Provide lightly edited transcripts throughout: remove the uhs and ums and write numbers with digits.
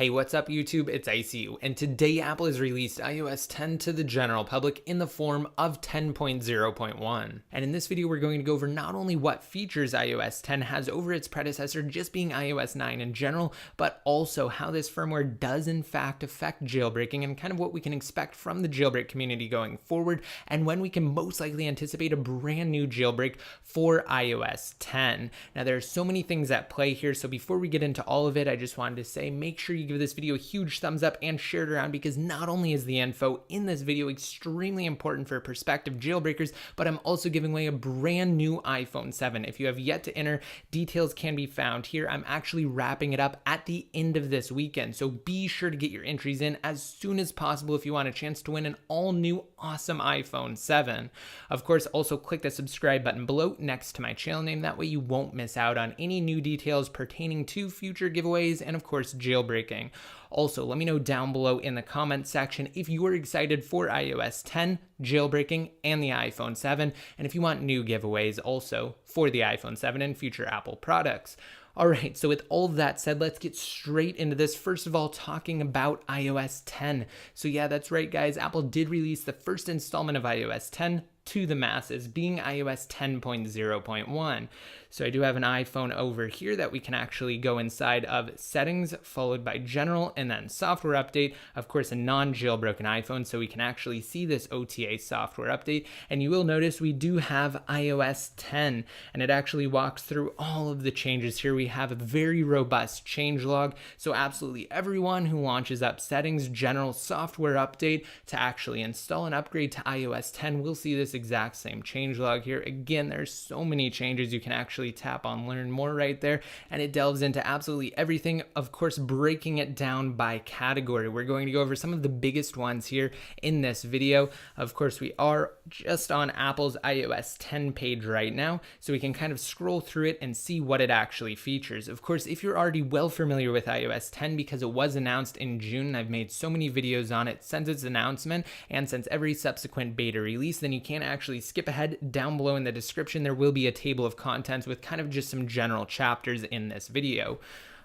Hey, what's up YouTube? It's ICU, and today Apple has released iOS 10 to the general public in the form of 10.0.1. And in this video, we're going to go over not only what features iOS 10 has over its predecessor, just being iOS 9 in general, but also how this firmware does in fact affect jailbreaking and kind of what we can expect from the jailbreak community going forward, and when we can most likely anticipate a brand new jailbreak for iOS 10. Now, there are so many things at play here, so before we get into all of it, I just wanted to say, make sure you give this video a huge thumbs up and share it around, because not only is the info in this video extremely important for prospective jailbreakers, but I'm also giving away a brand new iPhone 7. If you have yet to enter, details can be found here. I'm actually wrapping it up at the end of this weekend, so be sure to get your entries in as soon as possible if you want a chance to win an all-new awesome iPhone 7. Of course, also click the subscribe button below next to my channel name. That way you won't miss out on any new details pertaining to future giveaways and of course jailbreaking. Also, let me know down below in the comment section if you are excited for iOS 10, jailbreaking, and the iPhone 7, and if you want new giveaways also for the iPhone 7 and future Apple products. All right, so with all of that said, let's get straight into this. First of all, talking about iOS 10. So yeah, that's right, guys. Apple did release the first installment of iOS 10 to the masses, being iOS 10.0.1. So I do have an iPhone over here that we can actually go inside of settings, followed by general, and then software update. Of course, a non-jailbroken iPhone, so we can actually see this OTA software update. And you will notice we do have iOS 10, and it actually walks through all of the changes here. We have a very robust changelog, so absolutely everyone who launches up settings, general, software update to actually install and upgrade to iOS 10 will see this exact same changelog here. Again, there's so many changes. You can actually tap on learn more right there, and it delves into absolutely everything, of course breaking it down by category. We're going to go over some of the biggest ones here in this video. Of course, we are just on Apple's iOS 10 page right now, so we can kind of scroll through it and see what it actually features. Of course, if you're already well familiar with iOS 10 because it was announced in June, and I've made so many videos on it since its announcement and since every subsequent beta release, then you can actually skip ahead. Down below in the description there will be a table of contents with kind of just some general chapters in this video.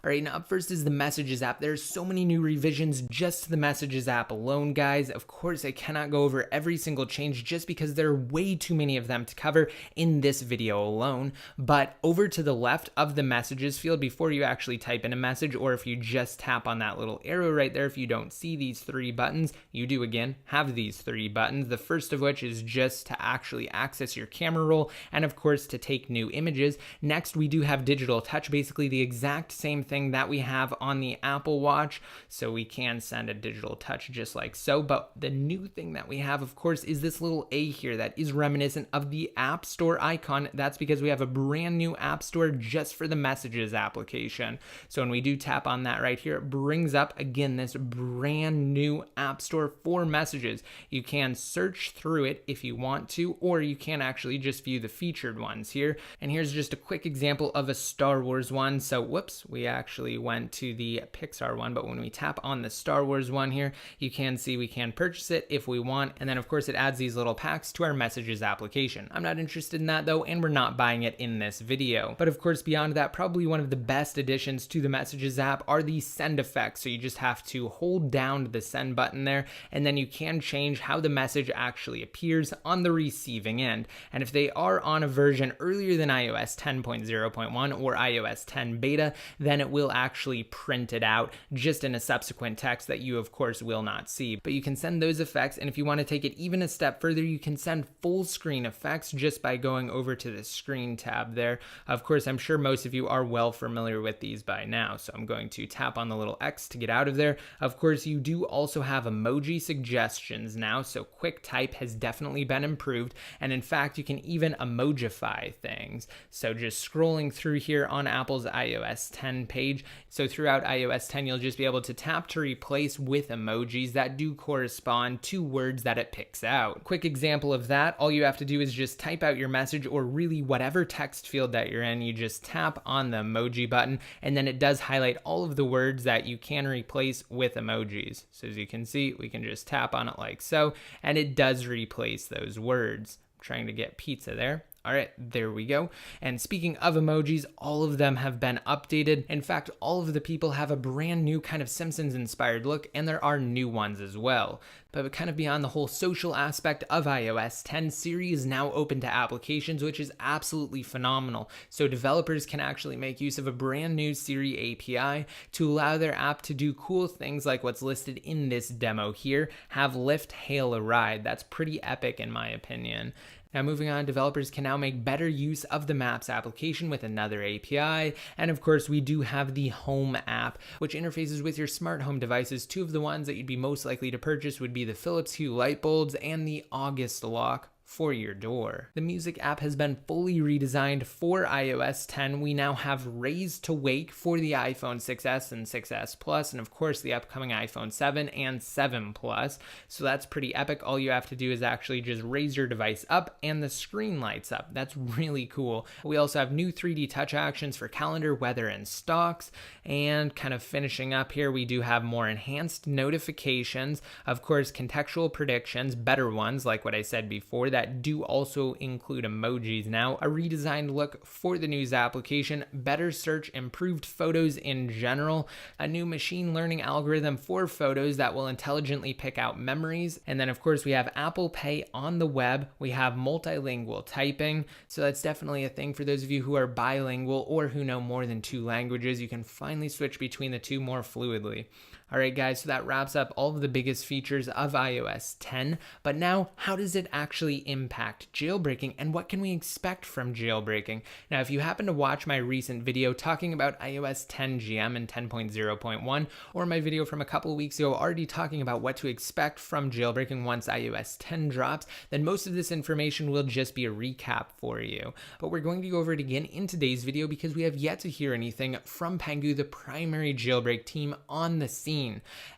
All right, now up first is the Messages app. There's so many new revisions just to the Messages app alone, guys. Of course, I cannot go over every single change just because there are way too many of them to cover in this video alone. But over to the left of the Messages field, before you actually type in a message, or if you just tap on that little arrow right there, if you don't see these three buttons, you do again have these three buttons. The first of which is just to actually access your camera roll, and of course to take new images. Next, we do have Digital Touch, basically the exact same thing that we have on the Apple Watch, so we can send a digital touch just like so. But the new thing that we have, of course, is this little A here that is reminiscent of the App Store icon. That's because we have a brand new App Store just for the Messages application. So when we do tap on that right here, it brings up again this brand new App Store for Messages. You can search through it if you want to, or you can actually just view the featured ones here. And here's just a quick example of a Star Wars one. So whoops, we actually went to the Pixar one, but when we tap on the Star Wars one here, you can see we can purchase it if we want, and then of course it adds these little packs to our Messages application. I'm not interested in that though, and we're not buying it in this video. But of course, beyond that, probably one of the best additions to the Messages app are the send effects. So you just have to hold down the send button there, and then you can change how the message actually appears on the receiving end. And if they are on a version earlier than iOS 10.0.1 or iOS 10 beta, then it will actually print it out just in a subsequent text that you of course will not see. But you can send those effects, and if you want to take it even a step further, you can send full screen effects just by going over to the screen tab there. Of course, I'm sure most of you are well familiar with these by now, so I'm going to tap on the little X to get out of there. Of course, you do also have emoji suggestions now, so quick type has definitely been improved, and in fact you can even emojify things. So just scrolling through here on Apple's iOS 10 page, so throughout iOS 10 you'll just be able to tap to replace with emojis that do correspond to words that it picks out. Quick example of that, all you have to do is just type out your message, or really whatever text field that you're in, you just tap on the emoji button, and then it does highlight all of the words that you can replace with emojis. So as you can see, we can just tap on it like so, and it does replace those words. I'm trying to get pizza there. All right, there we go. And speaking of emojis, all of them have been updated. In fact, all of the people have a brand new kind of Simpsons inspired look, and there are new ones as well. But kind of beyond the whole social aspect of iOS 10, Siri is now open to applications, which is absolutely phenomenal. So developers can actually make use of a brand new Siri API to allow their app to do cool things like what's listed in this demo here, have Lyft hail a ride. That's pretty epic in my opinion. Now moving on, developers can now make better use of the Maps application with another API. And of course, we do have the Home app, which interfaces with your smart home devices. Two of the ones that you'd be most likely to purchase would be the Philips Hue light bulbs and the August lock for your door. The Music app has been fully redesigned for iOS 10. We now have Raise to Wake for the iPhone 6s and 6s Plus, and of course the upcoming iPhone 7 and 7 Plus. So that's pretty epic. All you have to do is actually just raise your device up and the screen lights up. That's really cool. We also have new 3D touch actions for calendar, weather, and stocks. And kind of finishing up here, we do have more enhanced notifications. Of course, contextual predictions, better ones like what I said before, that do also include emojis now, a redesigned look for the news application, better search, improved photos in general, a new machine learning algorithm for photos that will intelligently pick out memories, and then of course we have Apple Pay on the web, we have multilingual typing, so that's definitely a thing for those of you who are bilingual or who know more than 2 languages. You can finally switch between the two more fluidly. All right, guys, so that wraps up all of the biggest features of iOS 10. But now, how does it actually impact jailbreaking, and what can we expect from jailbreaking? Now, if you happen to watch my recent video talking about iOS 10 GM and 10.0.1, or my video from a couple of weeks ago already talking about what to expect from jailbreaking once iOS 10 drops, then most of this information will just be a recap for you. But we're going to go over it again in today's video because we have yet to hear anything from Pangu, the primary jailbreak team on the scene.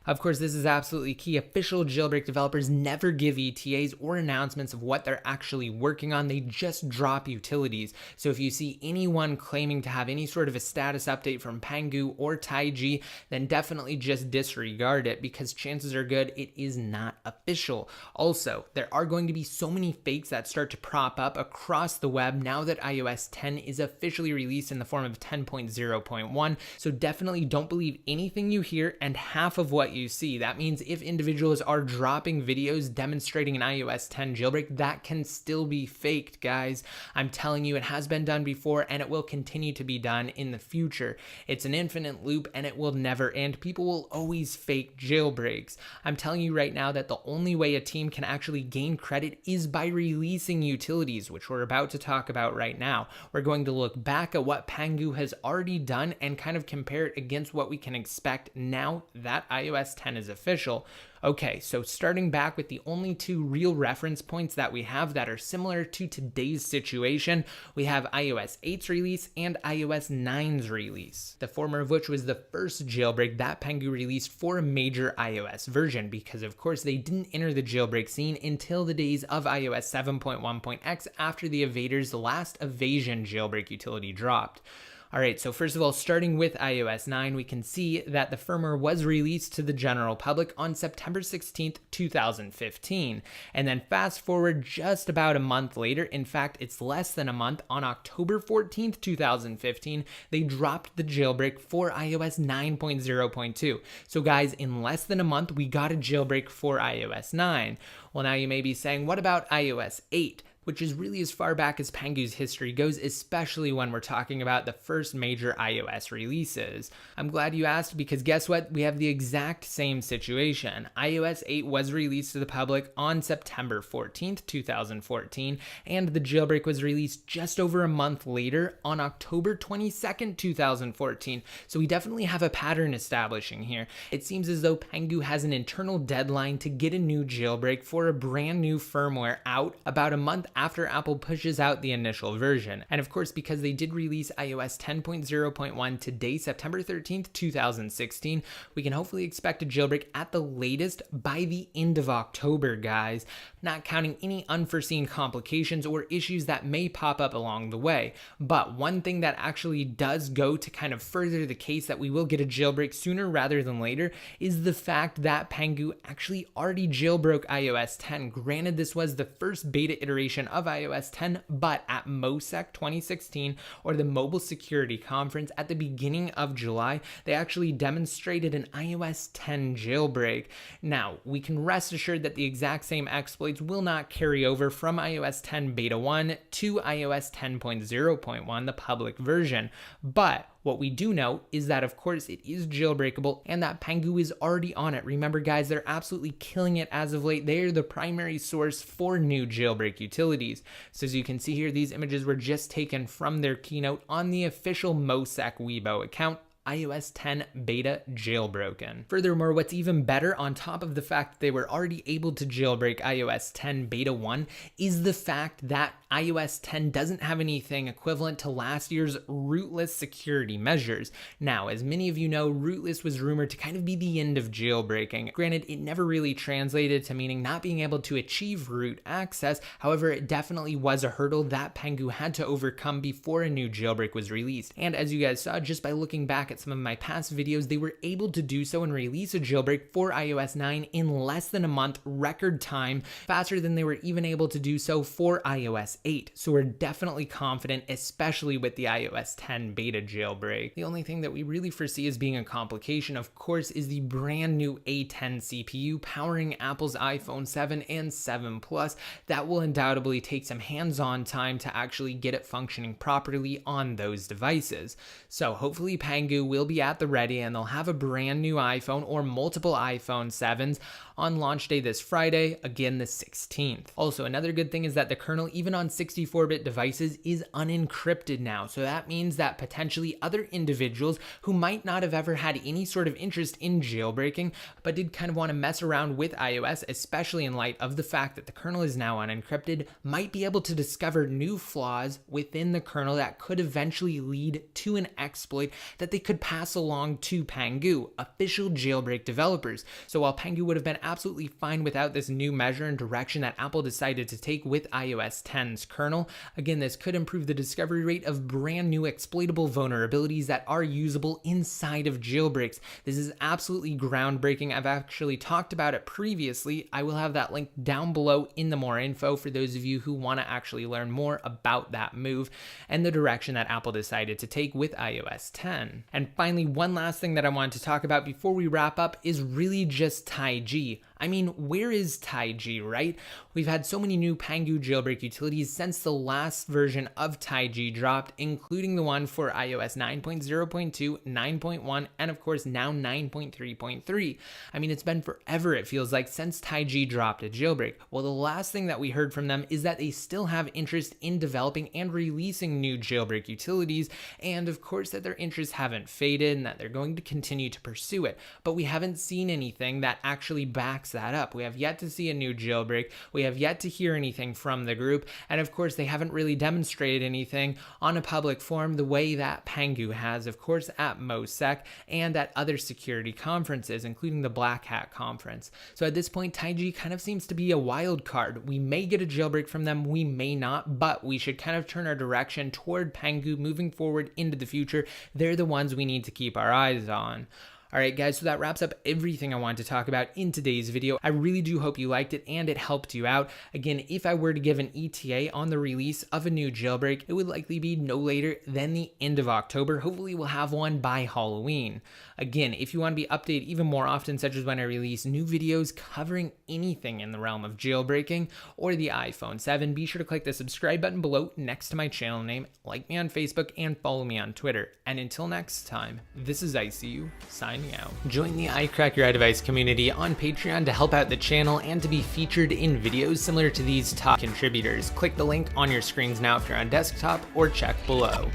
Of course, this is absolutely key. Official jailbreak developers never give ETAs or announcements of what they're actually working on. They just drop utilities. So if you see anyone claiming to have any sort of a status update from Pangu or Taiji, then definitely just disregard it because chances are good it is not official. Also, there are going to be so many fakes that start to prop up across the web now that iOS 10 is officially released in the form of 10.0.1. So definitely don't believe anything you hear and half of what you see. That means if individuals are dropping videos demonstrating an iOS 10 jailbreak, that can still be faked, guys. I'm telling you, it has been done before and it will continue to be done in the future. It's an infinite loop and it will never end. People will always fake jailbreaks. I'm telling you right now that the only way a team can actually gain credit is by releasing utilities, which we're about to talk about right now. We're going to look back at what Pangu has already done and kind of compare it against what we can expect now that iOS 10 is official. Okay, so starting back with the only 2 real reference points that we have that are similar to today's situation, we have iOS 8's release and iOS 9's release. The former of which was the first jailbreak that Pangu released for a major iOS version, because of course they didn't enter the jailbreak scene until the days of iOS 7.1.x after the Evader's last evasion jailbreak utility dropped. All right, so first of all, starting with iOS 9, we can see that the firmware was released to the general public on September 16th, 2015. And then fast forward just about a month later, in fact, it's less than a month, on October 14th, 2015, they dropped the jailbreak for iOS 9.0.2. So guys, in less than a month, we got a jailbreak for iOS 9. Well, now you may be saying, what about iOS 8? Which is really as far back as Pangu's history goes, especially when we're talking about the first major iOS releases. I'm glad you asked because guess what? We have the exact same situation. iOS 8 was released to the public on September 14th, 2014, and the jailbreak was released just over a month later on October 22nd, 2014. So we definitely have a pattern establishing here. It seems as though Pangu has an internal deadline to get a new jailbreak for a brand new firmware out about a month after Apple pushes out the initial version. And of course, because they did release iOS 10.0.1 today, September 13th, 2016, we can hopefully expect a jailbreak at the latest by the end of October, guys, not counting any unforeseen complications or issues that may pop up along the way. But one thing that actually does go to kind of further the case that we will get a jailbreak sooner rather than later is the fact that Pangu actually already jailbroke iOS 10. Granted, this was the first beta iteration version of iOS 10, but at MOSEC 2016, or the Mobile Security Conference at the beginning of July, they actually demonstrated an iOS 10 jailbreak. Now, we can rest assured that the exact same exploits will not carry over from iOS 10 Beta 1 to iOS 10.0.1, the public version, but what we do know is that, of course, it is jailbreakable and that Pangu is already on it. Remember, guys, they're absolutely killing it as of late. They are the primary source for new jailbreak utilities. So as you can see here, these images were just taken from their keynote on the official MOSEC Weibo account. iOS 10 beta jailbroken. Furthermore, what's even better, on top of the fact that they were already able to jailbreak iOS 10 beta 1, is the fact that iOS 10 doesn't have anything equivalent to last year's rootless security measures. Now, as many of you know, rootless was rumored to kind of be the end of jailbreaking. Granted, it never really translated to meaning not being able to achieve root access. However, it definitely was a hurdle that Pangu had to overcome before a new jailbreak was released. And as you guys saw, just by looking back at some of my past videos, they were able to do so and release a jailbreak for iOS 9 in less than a month, record time, faster than they were even able to do so for iOS 8. So we're definitely confident, especially with the iOS 10 beta jailbreak. The only thing that we really foresee as being a complication, of course, is the brand new A10 CPU powering Apple's iPhone 7 and 7 Plus. That will undoubtedly take some hands-on time to actually get it functioning properly on those devices. So hopefully Pangu will be at the ready and they'll have a brand new iPhone or multiple iPhone 7s on launch day this Friday, again the 16th. Also, another good thing is that the kernel, even on 64-bit devices, is unencrypted now. So that means that potentially other individuals who might not have ever had any sort of interest in jailbreaking, but did kind of want to mess around with iOS, especially in light of the fact that the kernel is now unencrypted, might be able to discover new flaws within the kernel that could eventually lead to an exploit that they could pass along to Pangu, official jailbreak developers. So while Pangu would have been absolutely fine without this new measure and direction that Apple decided to take with iOS 10's kernel, again, this could improve the discovery rate of brand new exploitable vulnerabilities that are usable inside of jailbreaks. This is absolutely groundbreaking. I've actually talked about it previously. I will have that link down below in the more info for those of you who want to actually learn more about that move and the direction that Apple decided to take with iOS 10. And finally, one last thing that I wanted to talk about before we wrap up is really just TaiG. I mean, where is TaiG, right? We've had so many new Pangu jailbreak utilities since the last version of TaiG dropped, including the one for iOS 9.0.2, 9.1, and of course now 9.3.3. I mean, it's been forever, it feels like, since TaiG dropped a jailbreak. Well, the last thing that we heard from them is that they still have interest in developing and releasing new jailbreak utilities, and of course that their interests haven't faded and that they're going to continue to pursue it. But we haven't seen anything that actually backs that up. We have yet to see a new jailbreak. We have yet to hear anything from the group. And of course, they haven't really demonstrated anything on a public forum the way that Pangu has, of course, at MOSEC and at other security conferences, including the Black Hat conference. So at this point, TaiG kind of seems to be a wild card. We may get a jailbreak from them, we may not, but we should kind of turn our direction toward Pangu moving forward into the future. They're the ones we need to keep our eyes on. Alright guys, so that wraps up everything I wanted to talk about in today's video. I really do hope you liked it and it helped you out. Again, if I were to give an ETA on the release of a new jailbreak, it would likely be no later than the end of October. Hopefully we'll have one by Halloween. Again, if you want to be updated even more often, such as when I release new videos covering anything in the realm of jailbreaking or the iPhone 7, be sure to click the subscribe button below next to my channel name, like me on Facebook, and follow me on Twitter. And until next time, this is ICU, signing out. Join the iCrack Your iDevice community on Patreon to help out the channel and to be featured in videos similar to these top contributors. Click the link on your screens now if you're on desktop, or check below.